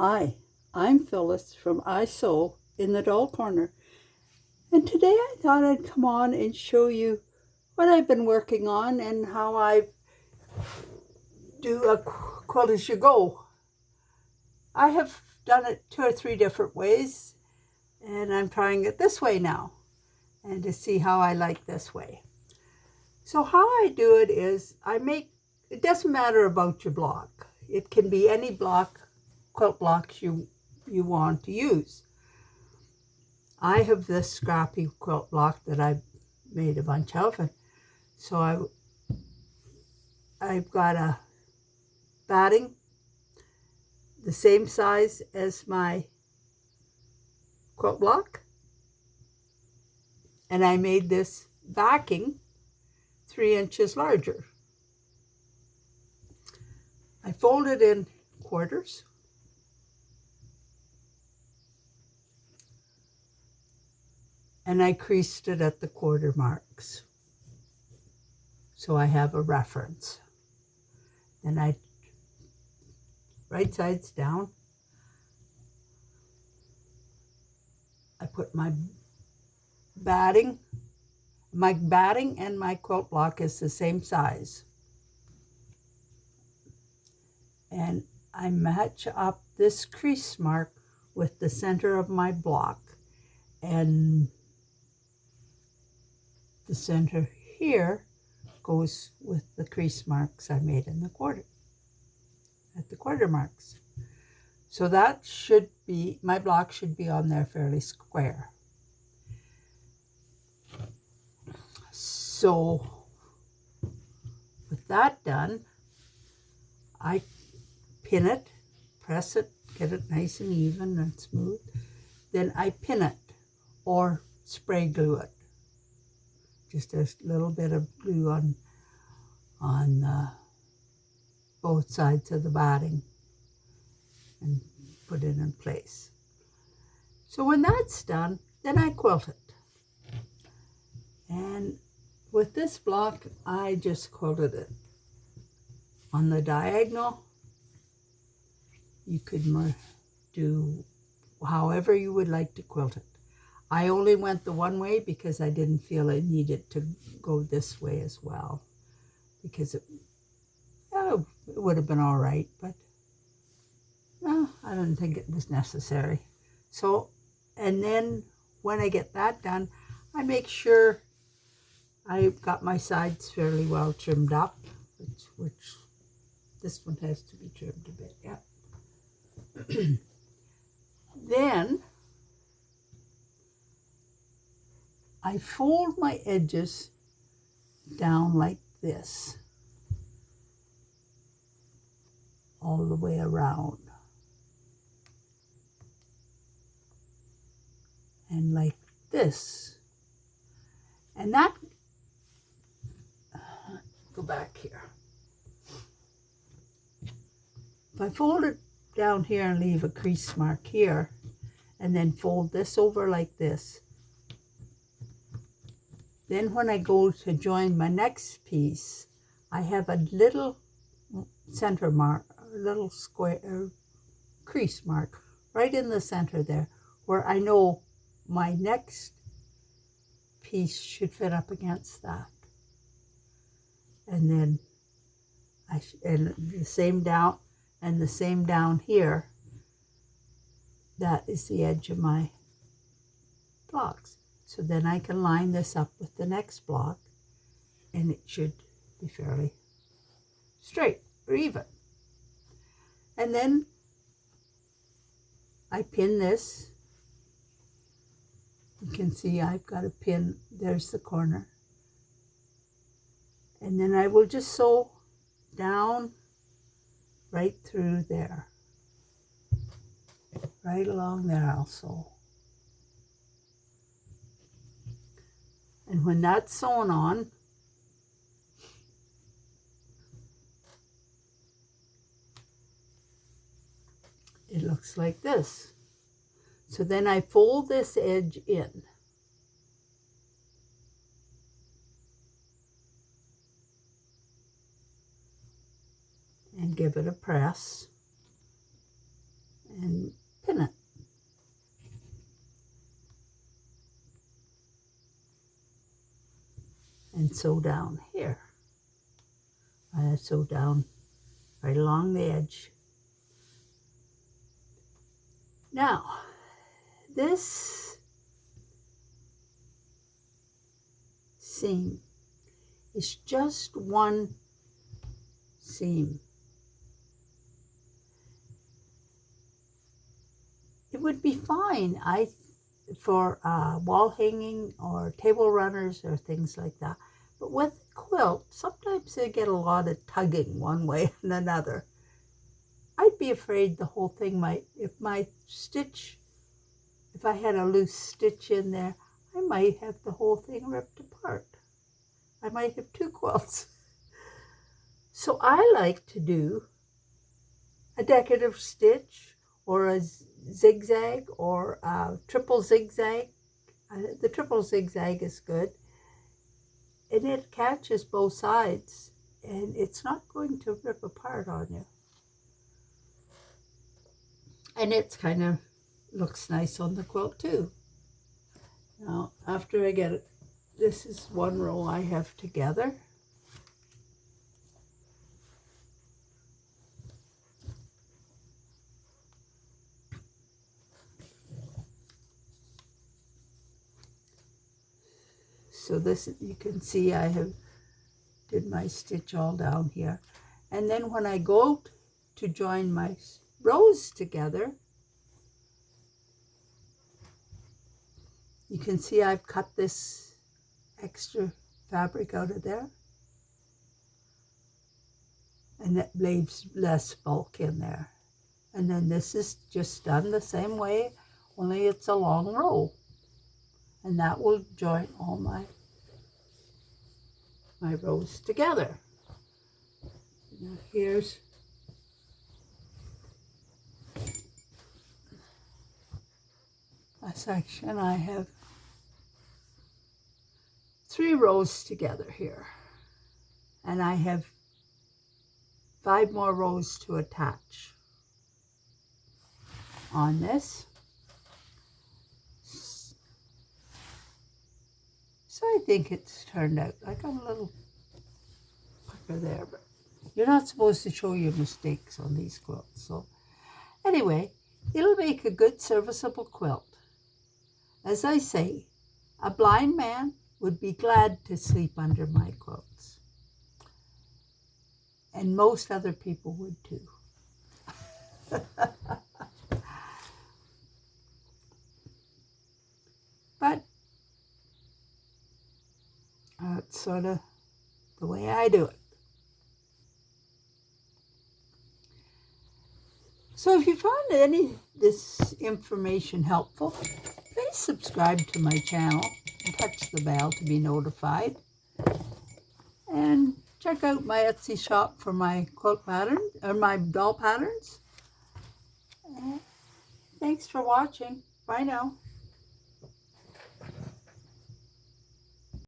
Hi, I'm Phyllis from I Sew in the Doll Corner, and today I thought I'd come on and show you what I've been working on and how I do a quilt as you go. I have done it 2 or 3 different ways, and I'm trying it this way now and to see how I like this way. So how I do it is it doesn't matter about your block. It can be any quilt blocks you want to use. I have this scrappy quilt block that I've made a bunch of, and so I've got a batting the same size as my quilt block, and I made this backing 3 inches larger. I fold it in quarters, and I creased it at the quarter marks so I have a reference. Then I right sides down, I put my batting and my quilt block is the same size, and I match up this crease mark with the center of my block, and the center here goes with the crease marks I made in the quarter marks. So that should be, my block should be on there fairly square. So with that done, I pin it, press it, get it nice and even and smooth. Then I pin it or spray glue it. Just a little bit of glue on both sides of the batting and put it in place. So when that's done, then I quilt it. And with this block, I just quilted it. On the diagonal, you could do however you would like to quilt it. I only went the one way because I didn't feel I needed to go this way as well, because it would have been all right, but no, I didn't think it was necessary. So, and then when I get that done, I make sure I've got my sides fairly well trimmed up, which this one has to be trimmed a bit, yeah. Then I fold my edges down like this, all the way around. And like this. And that, go back here. If I fold it down here and leave a crease mark here, and then fold this over like this, then when I go to join my next piece, I have a little center mark, a little square crease mark right in the center there, where I know my next piece should fit up against that. And then and the same down here, that is the edge of my blocks. So then I can line this up with the next block, and it should be fairly straight or even. And then I pin this. You can see I've got a pin, there's the corner. And then I will just sew down right through there. Right along there I'll sew. And when that's sewn on, it looks like this. So then I fold this edge in. And give it a press. And sew down here. I sew down right along the edge. Now, this seam is just one seam. It would be fine, for wall hanging or table runners or things like that. But with quilt, sometimes they get a lot of tugging one way and another. I'd be afraid the whole thing might, if I had a loose stitch in there, I might have the whole thing ripped apart. I might have two quilts. So I like to do a decorative stitch or a zigzag or a triple zigzag. The triple zigzag is good. And it catches both sides and it's not going to rip apart on you. And it's kind of looks nice on the quilt too. Now, after I get it, this is one row I have together. So this, you can see I have did my stitch all down here. And then when I go to join my rows together, you can see I've cut this extra fabric out of there. And that leaves less bulk in there. And then this is just done the same way, only it's a long row. And that will join all my rows together. Now here's a section. I have 3 rows together here. And I have 5 more rows to attach on this. So I think it's turned out. I got a little pucker there, but you're not supposed to show your mistakes on these quilts. So anyway, it'll make a good serviceable quilt. As I say, a blind man would be glad to sleep under my quilts. And most other people would too. But that's sort of the way I do it. So if you found this information helpful, please subscribe to my channel and touch the bell to be notified. And check out my Etsy shop for my quilt pattern or my doll patterns. Thanks for watching. Bye now.